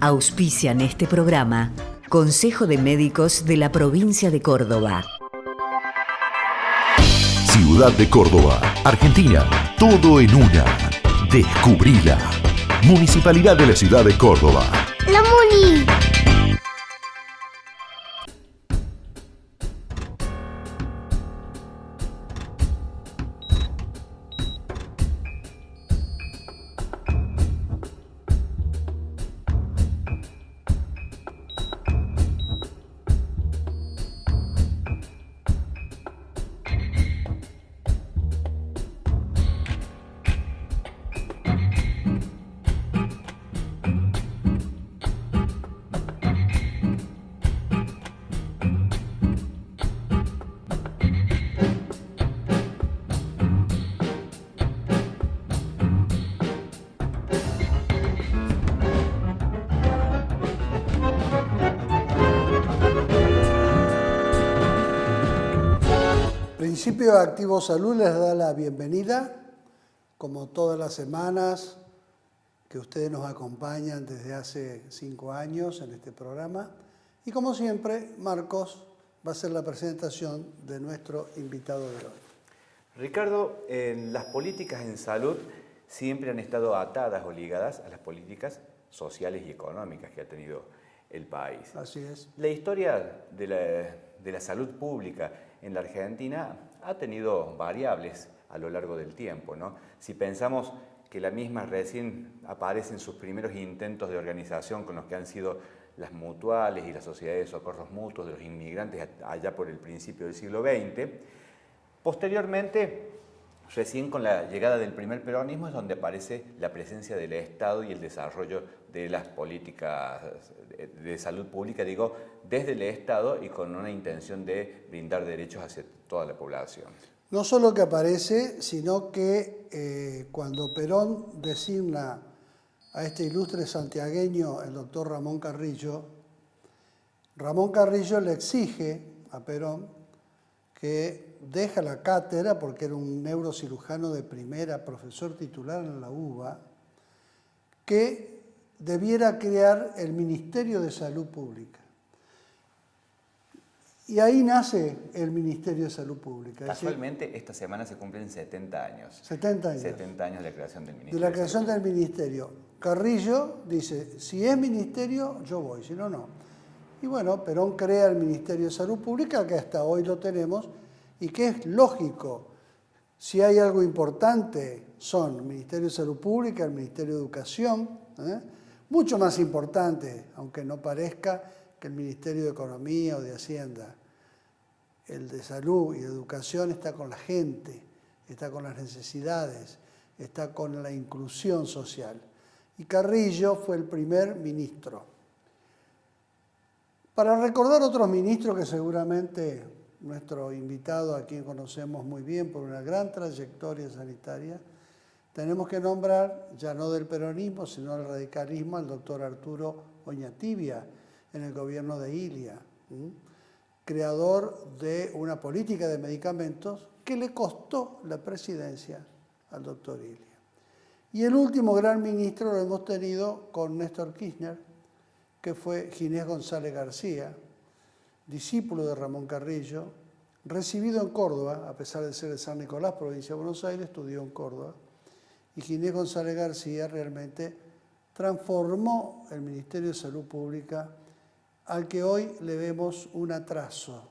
Auspician este programa Consejo de Médicos de la Provincia de Córdoba. Ciudad de Córdoba, Argentina, todo en una. Descubrila. Municipalidad de la Ciudad de Córdoba. ¡La Muni! Principio Activo Salud les da la bienvenida, como todas las semanas que ustedes nos acompañan desde hace 5 años en este programa. Y como siempre, Marcos va a hacer la presentación de nuestro invitado de hoy. Ricardo, las políticas en salud siempre han estado atadas o ligadas a las políticas sociales y económicas que ha tenido el país. Así es. La historia de la salud pública en la Argentina ha tenido variables a lo largo del tiempo, ¿no? Si pensamos que la misma recién aparecen sus primeros intentos de organización con los que han sido las mutuales y las sociedades de socorros mutuos de los inmigrantes allá por el principio del siglo XX, posteriormente, recién con la llegada del primer peronismo es donde aparece la presencia del Estado y el desarrollo de las políticas de salud pública, digo, desde el Estado y con una intención de brindar derechos hacia toda la población. No solo que aparece, sino que cuando Perón designa a este ilustre santiagueño, el doctor Ramón Carrillo le exige a Perón que deja la cátedra, porque era un neurocirujano de primera, profesor titular en la UBA, que debiera crear el Ministerio de Salud Pública. Y ahí nace el Ministerio de Salud Pública. Casualmente, esta semana se cumplen 70 años. 70 años. 70 años de la creación del Ministerio. De la creación del Ministerio. Carrillo dice, si es ministerio, yo voy, si no, no. Y bueno, Perón crea el Ministerio de Salud Pública, que hasta hoy lo tenemos, y que es lógico. Si hay algo importante, son el Ministerio de Salud Pública, el Ministerio de Educación, mucho más importante, aunque no parezca, que el Ministerio de Economía o de Hacienda. El de Salud y de Educación está con la gente, está con las necesidades, está con la inclusión social. Y Carrillo fue el primer ministro. Para recordar otros ministros que seguramente nuestro invitado, a quien conocemos muy bien por una gran trayectoria sanitaria, tenemos que nombrar, ya no del peronismo, sino del radicalismo, al doctor Arturo Oñatibia, en el gobierno de Ilia, creador de una política de medicamentos que le costó la presidencia al doctor Ilia. Y el último gran ministro lo hemos tenido con Néstor Kirchner, que fue Ginés González García, discípulo de Ramón Carrillo, recibido en Córdoba, a pesar de ser de San Nicolás, provincia de Buenos Aires, estudió en Córdoba, y Ginés González García realmente transformó el Ministerio de Salud Pública al que hoy le vemos un atraso,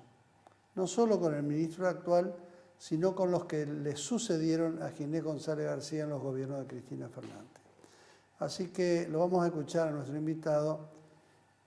no solo con el ministro actual, sino con los que le sucedieron a Ginés González García en los gobiernos de Cristina Fernández. Así que lo vamos a escuchar a nuestro invitado,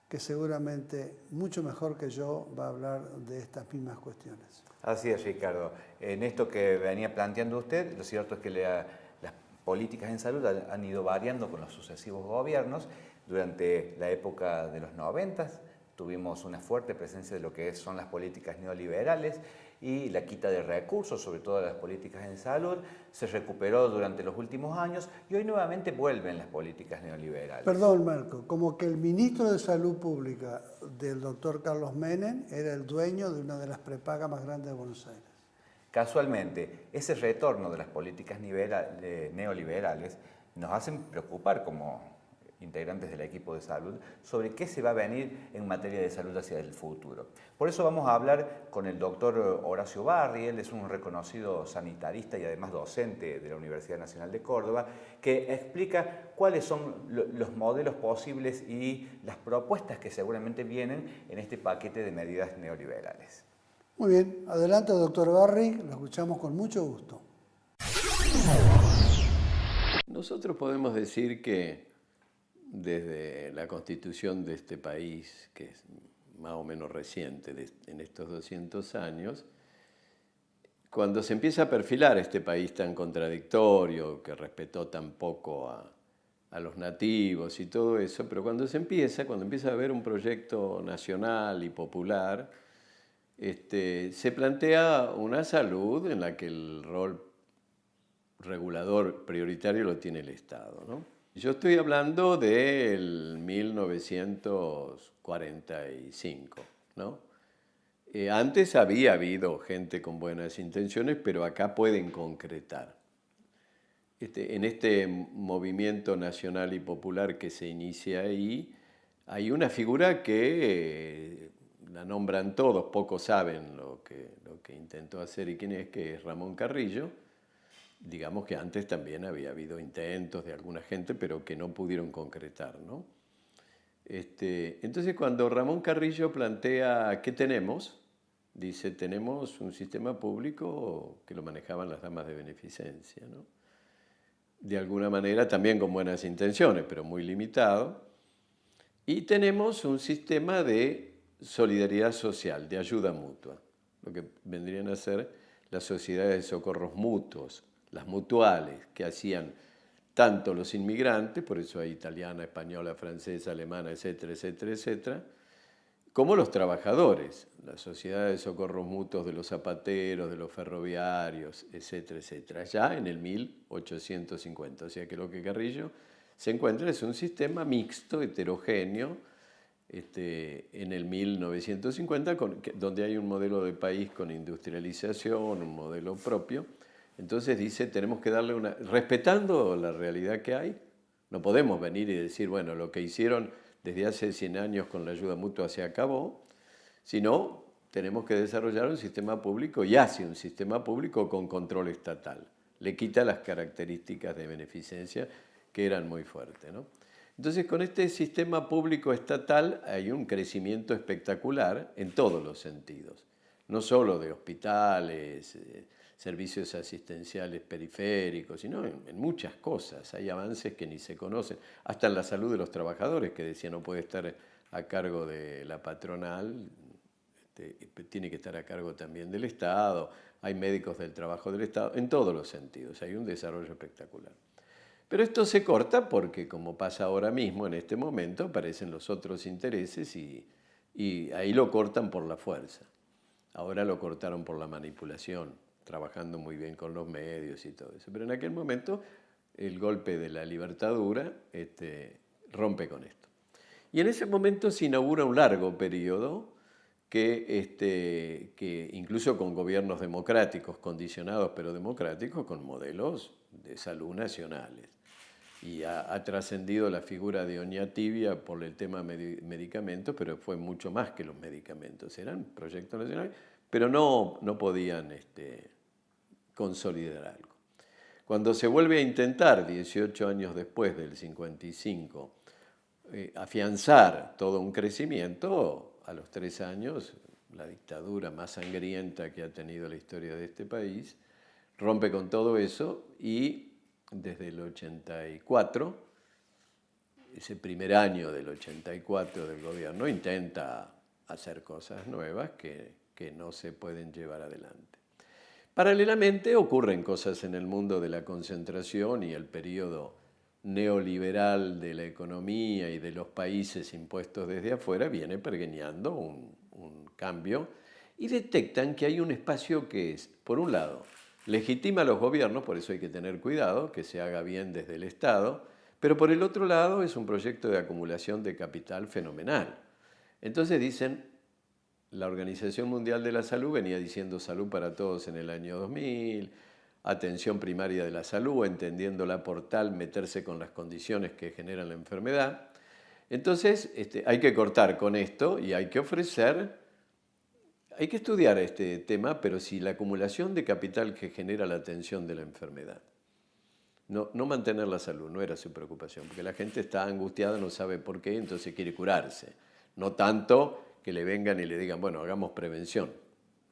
que seguramente mucho mejor que yo va a hablar de estas mismas cuestiones. Así es, Ricardo. En esto que venía planteando usted, lo cierto es que las políticas en salud han ido variando con los sucesivos gobiernos. Durante la época de los 90 tuvimos una fuerte presencia de lo que son las políticas neoliberales y la quita de recursos, sobre todo de las políticas en salud, se recuperó durante los últimos años y hoy nuevamente vuelven las políticas neoliberales. Perdón, Marco, como que el ministro de Salud Pública del doctor Carlos Menem era el dueño de una de las prepagas más grandes de Buenos Aires. Casualmente, ese retorno de las políticas neoliberales nos hacen preocupar como integrantes del equipo de salud, sobre qué se va a venir en materia de salud hacia el futuro. Por eso vamos a hablar con el doctor Horacio Barri. Él es un reconocido sanitarista y además docente de la Universidad Nacional de Córdoba, que explica cuáles son los modelos posibles y las propuestas que seguramente vienen en este paquete de medidas neoliberales. Muy bien, adelante doctor Barri, lo escuchamos con mucho gusto. Nosotros podemos decir que desde la constitución de este país, que es más o menos reciente, en estos 200 años, cuando se empieza a perfilar este país tan contradictorio, que respetó tan poco a los nativos y todo eso, pero cuando empieza a haber un proyecto nacional y popular, se plantea una salud en la que el rol regulador prioritario lo tiene el Estado, ¿no? Yo estoy hablando del 1945, ¿no? Antes había habido gente con buenas intenciones, pero acá pueden concretar. En este movimiento nacional y popular que se inicia ahí, hay una figura que la nombran todos, pocos saben lo que intentó hacer y quién es, que es Ramón Carrillo. Digamos que antes también había habido intentos de alguna gente, pero que no pudieron concretar, ¿no? Entonces, cuando Ramón Carrillo plantea ¿qué tenemos?, dice, tenemos un sistema público que lo manejaban las damas de beneficencia, ¿no? De alguna manera también con buenas intenciones, pero muy limitado. Y tenemos un sistema de solidaridad social, de ayuda mutua, lo que vendrían a ser las sociedades de socorros mutuos, las mutuales, que hacían tanto los inmigrantes, por eso hay italiana, española, francesa, alemana, etcétera, etcétera, etcétera, como los trabajadores, las sociedades de socorros mutuos de los zapateros, de los ferroviarios, etcétera, etcétera, ya en el 1850. O sea que lo que Carrillo se encuentra es un sistema mixto, heterogéneo, en el 1950, donde hay un modelo de país con industrialización, un modelo propio. Entonces dice, tenemos que darle respetando la realidad que hay, no podemos venir y decir, bueno, lo que hicieron desde hace 100 años con la ayuda mutua se acabó, sino tenemos que desarrollar un sistema público y hace un sistema público con control estatal. Le quita las características de beneficencia que eran muy fuertes, ¿no? Entonces, con este sistema público estatal hay un crecimiento espectacular en todos los sentidos, no solo de hospitales, servicios asistenciales periféricos, sino en muchas cosas. Hay avances que ni se conocen, hasta en la salud de los trabajadores, que decía no puede estar a cargo de la patronal, tiene que estar a cargo también del Estado, hay médicos del trabajo del Estado, en todos los sentidos, hay un desarrollo espectacular. Pero esto se corta porque, como pasa ahora mismo, en este momento, aparecen los otros intereses y ahí lo cortan por la fuerza. Ahora lo cortaron por la manipulación, trabajando muy bien con los medios y todo eso. Pero en aquel momento el golpe de la libertadura rompe con esto. Y en ese momento se inaugura un largo periodo que incluso con gobiernos democráticos, condicionados pero democráticos, con modelos de salud nacionales. Y ha trascendido la figura de Oñativi por el tema medicamentos, pero fue mucho más que los medicamentos. Eran proyectos nacionales, pero no podían consolidar algo. Cuando se vuelve a intentar, 18 años después del 55, afianzar todo un crecimiento, a los 3 años, la dictadura más sangrienta que ha tenido la historia de este país, rompe con todo eso y desde el 84, ese primer año del 84 del gobierno, intenta hacer cosas nuevas que no se pueden llevar adelante. Paralelamente ocurren cosas en el mundo de la concentración y el periodo neoliberal de la economía y de los países impuestos desde afuera viene pergeñando un cambio y detectan que hay un espacio que es, por un lado, legitima a los gobiernos, por eso hay que tener cuidado, que se haga bien desde el Estado, pero por el otro lado es un proyecto de acumulación de capital fenomenal. Entonces dicen, la Organización Mundial de la Salud venía diciendo salud para todos en el año 2000, atención primaria de la salud, entendiéndola por tal, meterse con las condiciones que generan la enfermedad. Entonces, hay que cortar con esto y hay que ofrecer, hay que estudiar este tema, pero sí la acumulación de capital que genera la atención de la enfermedad. No mantener la salud, no era su preocupación, porque la gente está angustiada, no sabe por qué, entonces quiere curarse. No tanto que le vengan y le digan, bueno, hagamos prevención.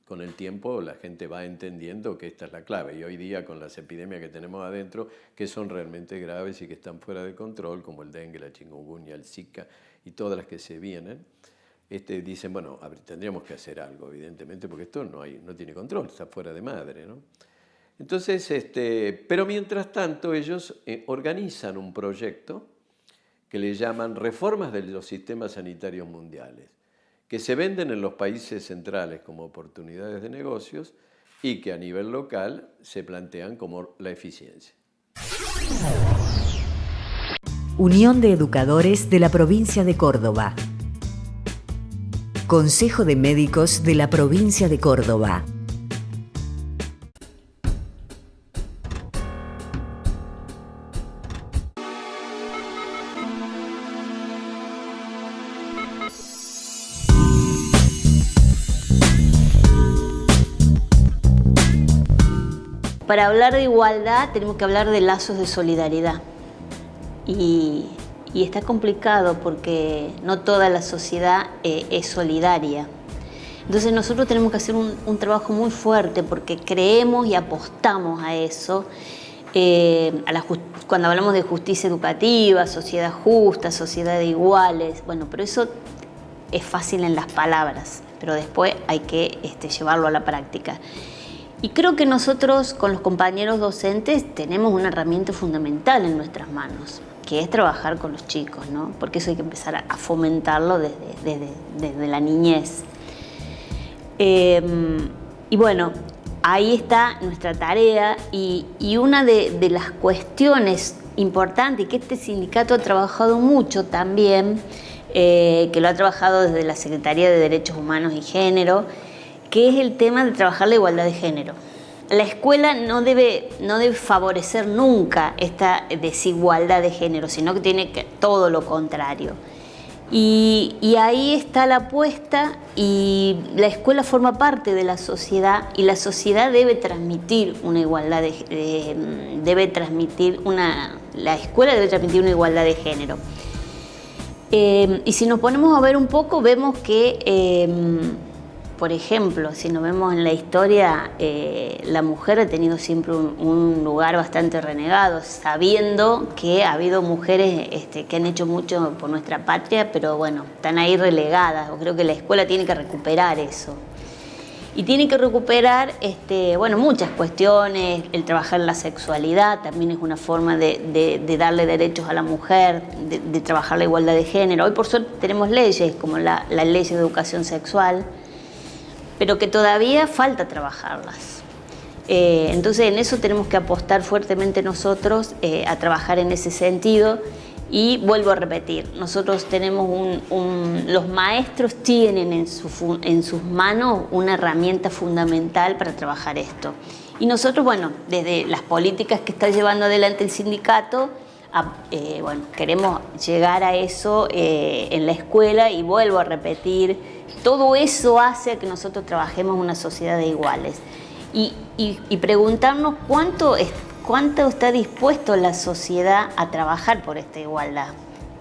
Con el tiempo la gente va entendiendo que esta es la clave. Y hoy día con las epidemias que tenemos adentro, que son realmente graves y que están fuera de control, como el dengue, la chikungunya, el Zika y todas las que se vienen, dicen, bueno, tendríamos que hacer algo, evidentemente, porque esto no tiene control, está fuera de madre, ¿no? Entonces, pero mientras tanto ellos organizan un proyecto que le llaman Reformas de los Sistemas Sanitarios Mundiales, que se venden en los países centrales como oportunidades de negocios y que a nivel local se plantean como la eficiencia. Unión de Educadores de la Provincia de Córdoba. Consejo de Médicos de la Provincia de Córdoba. Para hablar de igualdad tenemos que hablar de lazos de solidaridad y está complicado porque no toda la sociedad es solidaria. Entonces nosotros tenemos que hacer un trabajo muy fuerte porque creemos y apostamos a eso. Cuando hablamos de justicia educativa, sociedad justa, sociedad de iguales, bueno, pero eso es fácil en las palabras, pero después hay que llevarlo a la práctica. Y creo que nosotros, con los compañeros docentes, tenemos una herramienta fundamental en nuestras manos, que es trabajar con los chicos, ¿no? Porque eso hay que empezar a fomentarlo desde la niñez. Y bueno, ahí está nuestra tarea y una de las cuestiones importantes, y que este sindicato ha trabajado mucho también, que lo ha trabajado desde la Secretaría de Derechos Humanos y Género, que es el tema de trabajar la igualdad de género. La escuela no debe favorecer nunca esta desigualdad de género, sino que tiene todo lo contrario. Y ahí está la apuesta, y la escuela forma parte de la sociedad, y la sociedad debe transmitir una igualdad la escuela debe transmitir una igualdad de género. Y si nos ponemos a ver un poco, vemos que por ejemplo, si nos vemos en la historia, la mujer ha tenido siempre un lugar bastante renegado, sabiendo que ha habido mujeres que han hecho mucho por nuestra patria, pero bueno, están ahí relegadas. Yo creo que la escuela tiene que recuperar eso. Y tiene que recuperar bueno, muchas cuestiones. El trabajar la sexualidad también es una forma de darle derechos a la mujer, de trabajar la igualdad de género. Hoy por suerte tenemos leyes como la ley de educación sexual, pero que todavía falta trabajarlas. Entonces en eso tenemos que apostar fuertemente nosotros a trabajar en ese sentido. Y vuelvo a repetir, nosotros tenemos los maestros tienen en sus manos una herramienta fundamental para trabajar esto. Y nosotros, bueno, desde las políticas que está llevando adelante el sindicato, bueno, queremos llegar a eso en la escuela, y vuelvo a repetir, todo eso hace que nosotros trabajemos una sociedad de iguales. Y preguntarnos cuánto está dispuesto la sociedad a trabajar por esta igualdad.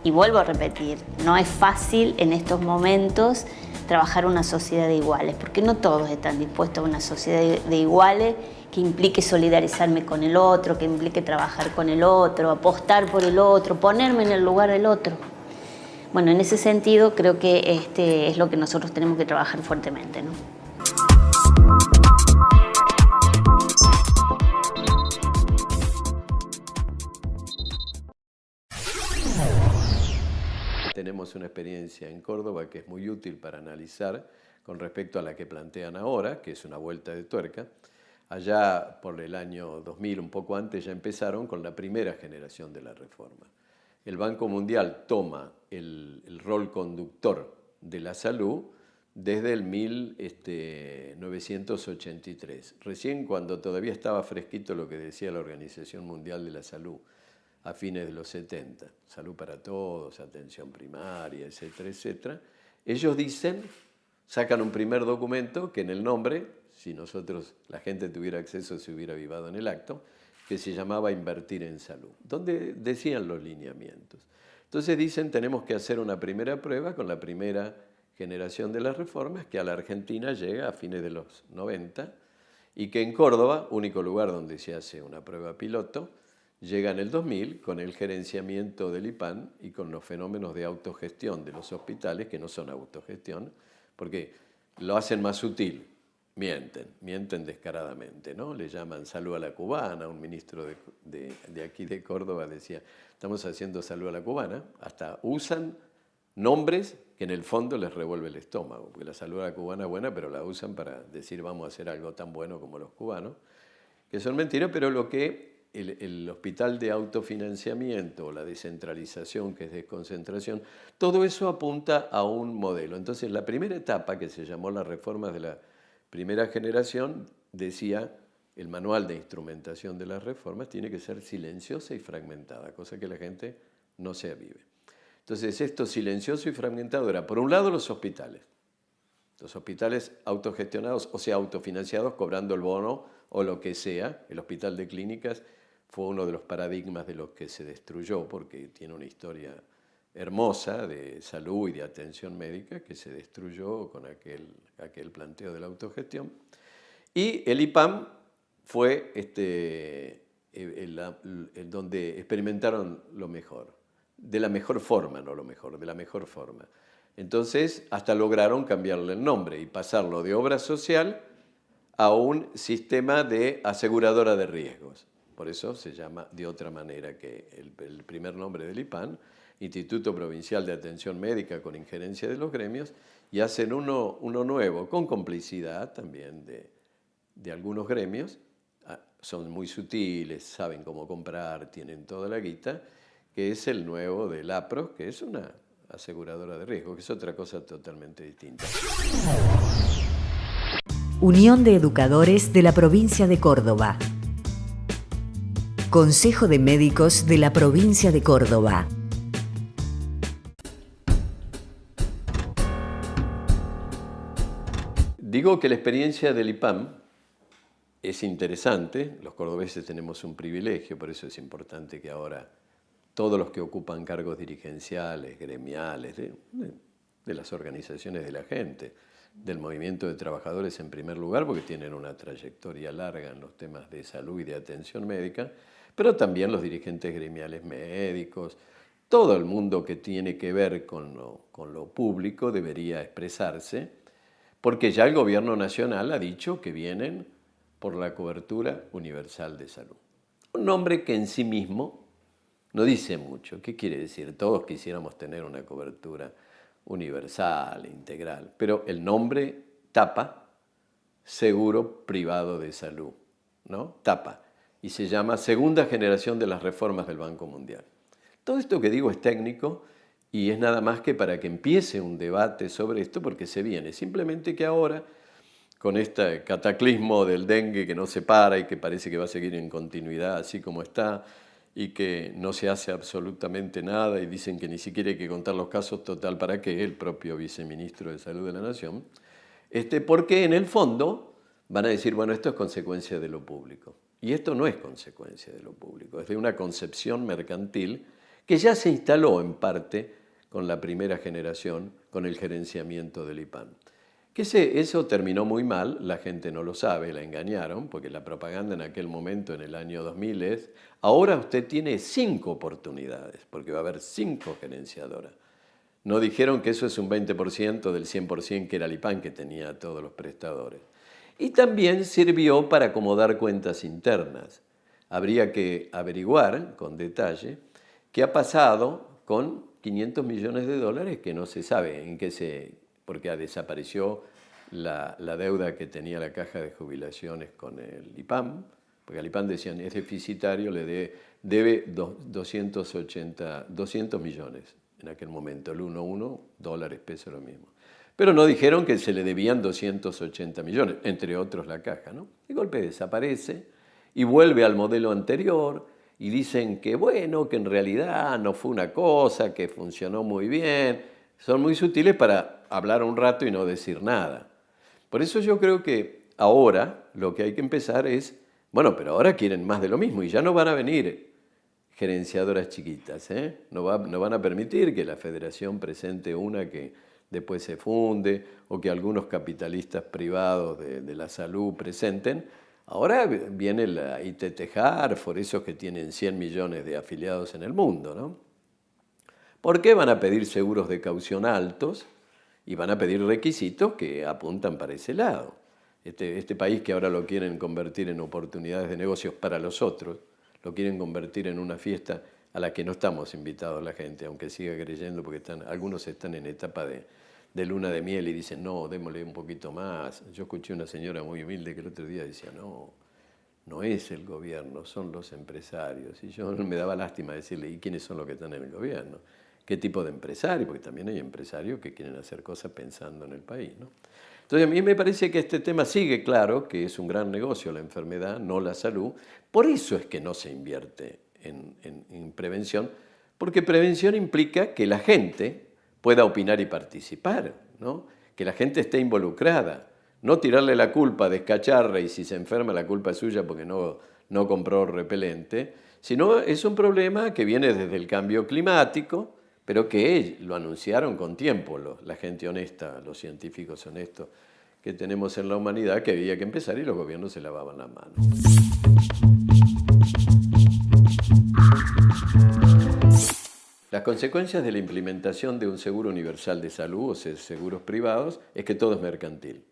Y vuelvo a repetir, no es fácil en estos momentos trabajar una sociedad de iguales, porque no todos están dispuestos a una sociedad de iguales que implique solidarizarme con el otro, que implique trabajar con el otro, apostar por el otro, ponerme en el lugar del otro. Bueno, en ese sentido creo que es lo que nosotros tenemos que trabajar fuertemente, ¿no? Tenemos una experiencia en Córdoba que es muy útil para analizar con respecto a la que plantean ahora, que es una vuelta de tuerca. Allá por el año 2000, un poco antes, ya empezaron con la primera generación de la reforma. El Banco Mundial toma el rol conductor de la salud, desde el 1983. Recién cuando todavía estaba fresquito lo que decía la Organización Mundial de la Salud, a fines de los 70, salud para todos, atención primaria, etcétera, etcétera. Ellos dicen, sacan un primer documento que en el nombre, si nosotros, la gente tuviera acceso, se hubiera avivado en el acto, que se llamaba Invertir en Salud, donde decían los lineamientos. Entonces dicen, tenemos que hacer una primera prueba con la primera generación de las reformas, que a la Argentina llega a fines de los 90, y que en Córdoba, único lugar donde se hace una prueba piloto, llega en el 2000 con el gerenciamiento del IPAM y con los fenómenos de autogestión de los hospitales, que no son autogestión, porque lo hacen más sutil, mienten descaradamente, ¿no? Le llaman salud a la cubana, un ministro de aquí de Córdoba decía, estamos haciendo salud a la cubana, hasta usan nombres que en el fondo les revuelve el estómago, porque la salud a la cubana es buena, pero la usan para decir vamos a hacer algo tan bueno como los cubanos, que son mentiras, pero lo que el hospital de autofinanciamiento, la descentralización, que es desconcentración, todo eso apunta a un modelo. Entonces, la primera etapa, que se llamó las reformas de la primera generación, decía, el manual de instrumentación de las reformas tiene que ser silenciosa y fragmentada, cosa que la gente no se avive. Entonces, esto silencioso y fragmentado era, por un lado, los hospitales autogestionados, o sea, autofinanciados, cobrando el bono o lo que sea. El hospital de clínicas fue uno de los paradigmas de los que se destruyó, porque tiene una historia hermosa de salud y de atención médica que se destruyó con aquel planteo de la autogestión. Y el IPAM fue donde experimentaron lo mejor, de la mejor forma, no lo mejor, de la mejor forma. Entonces, hasta lograron cambiarle el nombre y pasarlo de obra social a un sistema de aseguradora de riesgos. Por eso se llama de otra manera que el primer nombre del IPAM, Instituto Provincial de Atención Médica con injerencia de los gremios, y hacen uno nuevo, con complicidad también de algunos gremios. Son muy sutiles, saben cómo comprar, tienen toda la guita, que es el nuevo del APROS, que es una aseguradora de riesgo, que es otra cosa totalmente distinta. Unión de Educadores de la Provincia de Córdoba. Consejo de Médicos de la Provincia de Córdoba. Digo que la experiencia del IPAM es interesante. Los cordobeses tenemos un privilegio, por eso es importante que ahora todos los que ocupan cargos dirigenciales, gremiales, de las organizaciones de la gente, del movimiento de trabajadores en primer lugar, porque tienen una trayectoria larga en los temas de salud y de atención médica, pero también los dirigentes gremiales médicos, todo el mundo que tiene que ver con lo público debería expresarse, porque ya el gobierno nacional ha dicho que vienen por la cobertura universal de salud. Un nombre que en sí mismo no dice mucho. ¿Qué quiere decir? Todos quisiéramos tener una cobertura universal, integral, pero el nombre tapa Seguro Privado de Salud, ¿no? Tapa. Y se llama Segunda Generación de las Reformas del Banco Mundial. Todo esto que digo es técnico y es nada más que para que empiece un debate sobre esto, porque se viene. Simplemente que ahora, con este cataclismo del dengue que no se para y que parece que va a seguir en continuidad así como está, y que no se hace absolutamente nada y dicen que ni siquiera hay que contar los casos, total, ¿para qué? El propio viceministro de Salud de la Nación. Porque en el fondo van a decir, bueno, esto es consecuencia de lo público. Y esto no es consecuencia de lo público, es de una concepción mercantil que ya se instaló en parte con la primera generación, con el gerenciamiento del IPAM. Que eso terminó muy mal, la gente no lo sabe, la engañaron, porque la propaganda en aquel momento, en el año 2000, es, ahora usted tiene 5 oportunidades, porque va a haber 5 gerenciadoras. No dijeron que eso es un 20% del 100% que era el IPAM, que tenía todos los prestadores. Y también sirvió para acomodar cuentas internas. Habría que averiguar con detalle qué ha pasado con 500 millones de dólares que no se sabe en qué porque desapareció la deuda que tenía la caja de jubilaciones con el IPAM, porque al IPAM decían es deficitario, le debe 200 millones en aquel momento, el 1 dólares, peso lo mismo. pero no dijeron que se le debían 280 millones, entre otros la Caja, ¿no? De golpe desaparece y vuelve al modelo anterior y dicen que bueno, que en realidad no fue una cosa, que funcionó muy bien. Son muy sutiles para hablar un rato y no decir nada. Por eso yo creo que ahora lo que hay que empezar es, bueno, pero ahora quieren más de lo mismo y ya no van a venir gerenciadoras chiquitas, ¿eh? No van a permitir que la federación presente una que después se funde o que algunos capitalistas privados de la salud presenten. Ahora viene la ITT Hartford, esos que tienen 100 millones de afiliados en el mundo, ¿no? ¿Por qué van a pedir seguros de caución altos y van a pedir requisitos que apuntan para ese lado? Este país que ahora lo quieren convertir en oportunidades de negocios para los otros, lo quieren convertir en una fiesta a la que no estamos invitados la gente, aunque siga creyendo, porque algunos están en etapa de luna de miel y dicen, no, démosle un poquito más. Yo escuché una señora muy humilde que el otro día decía, no es el gobierno, son los empresarios. Y yo me daba lástima decirle, ¿y quiénes son los que están en el gobierno? ¿Qué tipo de empresarios? Porque también hay empresarios que quieren hacer cosas pensando en el país, ¿no? Entonces a mí me parece que este tema sigue claro, que es un gran negocio la enfermedad, no la salud. Por eso es que no se invierte en prevención, porque prevención implica que la gente pueda opinar y participar, ¿no? Que la gente esté involucrada, no tirarle la culpa de escacharra y si se enferma la culpa es suya porque no compró repelente, sino es un problema que viene desde el cambio climático, pero que lo anunciaron con tiempo la gente honesta, los científicos honestos que tenemos en la humanidad, que había que empezar y los gobiernos se lavaban las manos. Las consecuencias de la implementación de un seguro universal de salud o seguros privados es que todo es mercantil.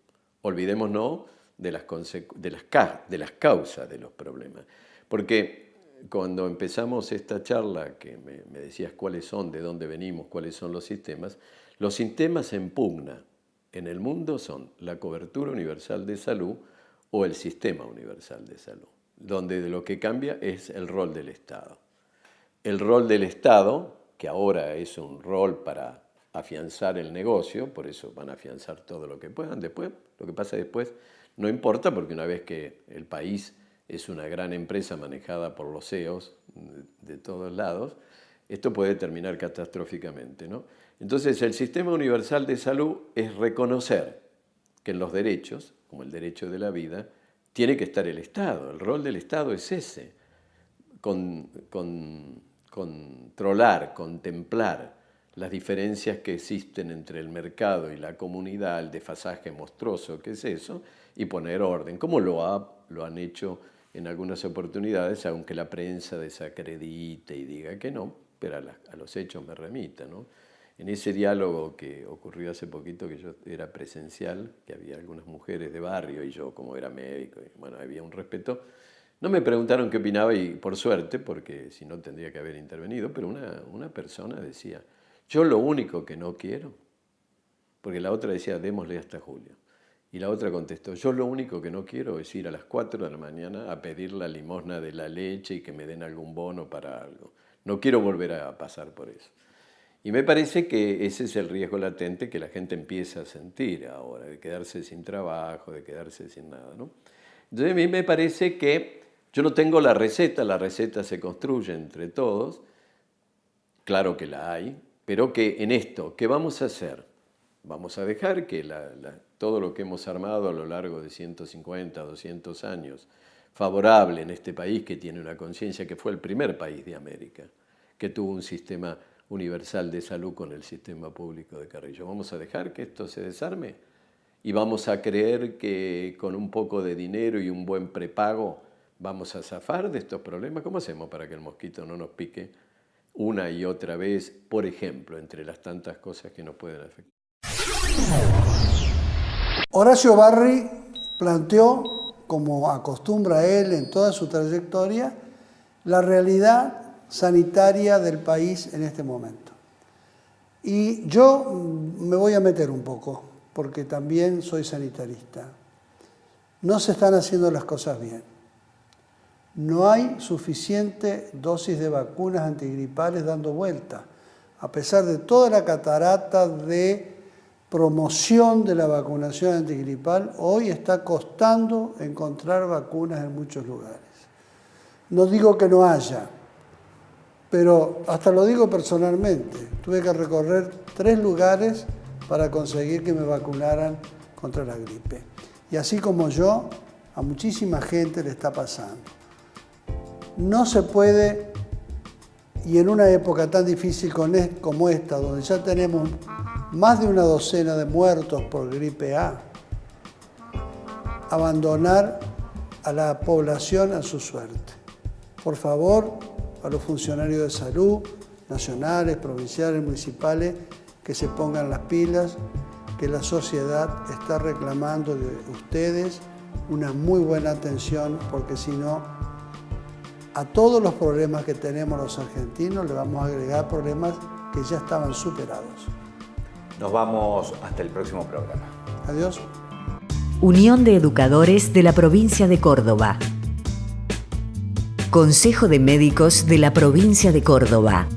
Olvidémonos de las causas de los problemas. Porque cuando empezamos esta charla, que me decías cuáles son, de dónde venimos, cuáles son los sistemas en pugna en el mundo son la cobertura universal de salud o el sistema universal de salud, donde de lo que cambia es el rol del Estado. El rol del Estado, que ahora es un rol para afianzar el negocio, por eso van a afianzar todo lo que puedan. Después, lo que pasa después no importa, porque una vez que el país es una gran empresa manejada por los CEOs de todos lados, esto puede terminar catastróficamente, ¿no? Entonces, el sistema universal de salud es reconocer que en los derechos, como el derecho de la vida, tiene que estar el Estado. El rol del Estado es ese, controlar, contemplar las diferencias que existen entre el mercado y la comunidad, el desfasaje monstruoso que es eso, y poner orden, como lo han hecho en algunas oportunidades, aunque la prensa desacredite y diga que no, pero a los hechos me remita, ¿no? En ese diálogo que ocurrió hace poquito, que yo era presencial, que había algunas mujeres de barrio y yo como era médico, y bueno, había un respeto, no me preguntaron qué opinaba y por suerte, porque si no tendría que haber intervenido, pero una persona decía, yo lo único que no quiero, porque la otra decía, démosle hasta julio. Y la otra contestó, yo lo único que no quiero es ir a las 4 de la mañana a pedir la limosna de la leche y que me den algún bono para algo. No quiero volver a pasar por eso. Y me parece que ese es el riesgo latente que la gente empieza a sentir ahora, de quedarse sin trabajo, de quedarse sin nada, ¿no? Entonces a mí me parece que yo no tengo la receta se construye entre todos, claro que la hay, pero que en esto, ¿qué vamos a hacer? Vamos a dejar que todo lo que hemos armado a lo largo de 150, 200 años, favorable en este país que tiene una conciencia, que fue el primer país de América, que tuvo un sistema universal de salud con el sistema público de Carrillo. ¿Vamos a dejar que esto se desarme? ¿Y vamos a creer que con un poco de dinero y un buen prepago vamos a zafar de estos problemas? ¿Cómo hacemos para que el mosquito no nos pique una y otra vez, por ejemplo, entre las tantas cosas que nos pueden afectar? Horacio Barri planteó, como acostumbra él en toda su trayectoria, la realidad sanitaria del país en este momento. Y yo me voy a meter un poco, porque también soy sanitarista. No se están haciendo las cosas bien. No hay suficiente dosis de vacunas antigripales dando vuelta, a pesar de toda la catarata de promoción de la vacunación antigripal, hoy está costando encontrar vacunas en muchos lugares. No digo que no haya, pero hasta lo digo personalmente. Tuve que recorrer 3 lugares para conseguir que me vacunaran contra la gripe. Y así como yo, a muchísima gente le está pasando. No se puede, y en una época tan difícil como esta, donde ya tenemos más de una docena de muertos por gripe A, abandonar a la población a su suerte. Por favor, a los funcionarios de salud, nacionales, provinciales, municipales, que se pongan las pilas, que la sociedad está reclamando de ustedes una muy buena atención, porque si no, a todos los problemas que tenemos los argentinos le vamos a agregar problemas que ya estaban superados. Nos vamos hasta el próximo programa. Adiós. Unión de Educadores de la Provincia de Córdoba. Consejo de Médicos de la Provincia de Córdoba.